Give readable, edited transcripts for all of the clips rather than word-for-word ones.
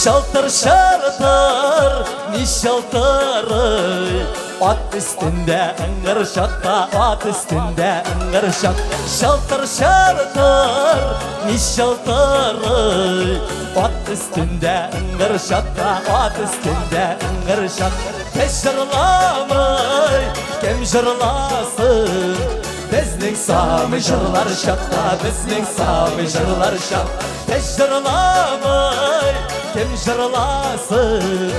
Şaltır şaltır nişaltırı at üstünde ıngır şakta, at üstünde ıngır şak. Şaltır şaltır nişaltırı at üstünde ıngır şakta, at üstünde ıngır şak. Tez jırlamay kim jırlasın, bizning sami jırlar şakta, bizning sami jırlar şak. Tez jırlamay kim jırlasın,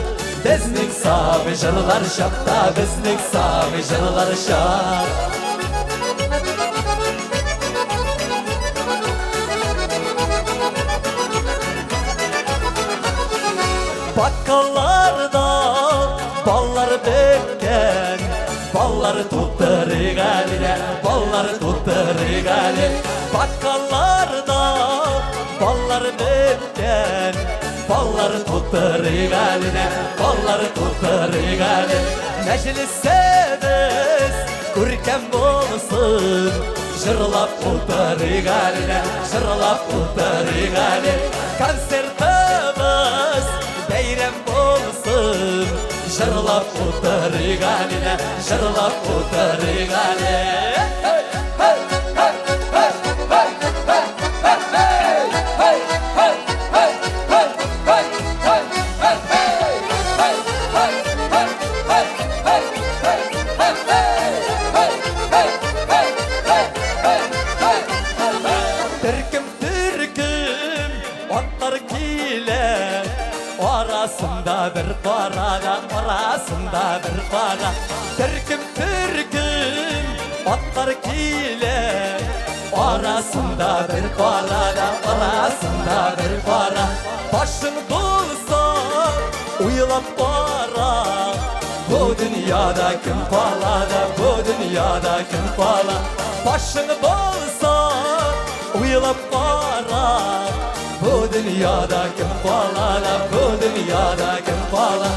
bizning sami jırlar şakta, bizning sami jırlar şak. Bakkallarda ballar dökken, ballar tuttu regaline, ballar tuttu regaline. Bakkallarda ballar dökken, ballar tuttu regaline, ballar tuttu regaline. Meclisimiz görkem olsun, jırlap tuttu regaline, jırlap tuttu regaline. Konsertimiz bayram olsun, jırlap tuttu regaline, jırlap tuttu regaline. Türküm Türküm atlar kiler, arasında bir karaga, arasında bir kara. Türküm Türküm atlar kiler, arasında bir karaga, arasında bir kara. Başın bulsa uyulap para, bu dünyada kim palada, bu dünyada kim pala. Başın bulsa uyulap para, bu dünyada kim palada, bu dünyada kim pala.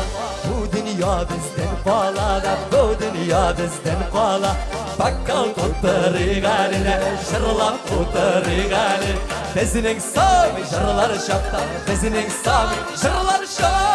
Bu dünya bizden palada, bu dünya bizden pala. Bakkal tuttu regaline, jırlap tuttu regaline. Bizning sami jırlar şakta, bizning sami jırlar şak.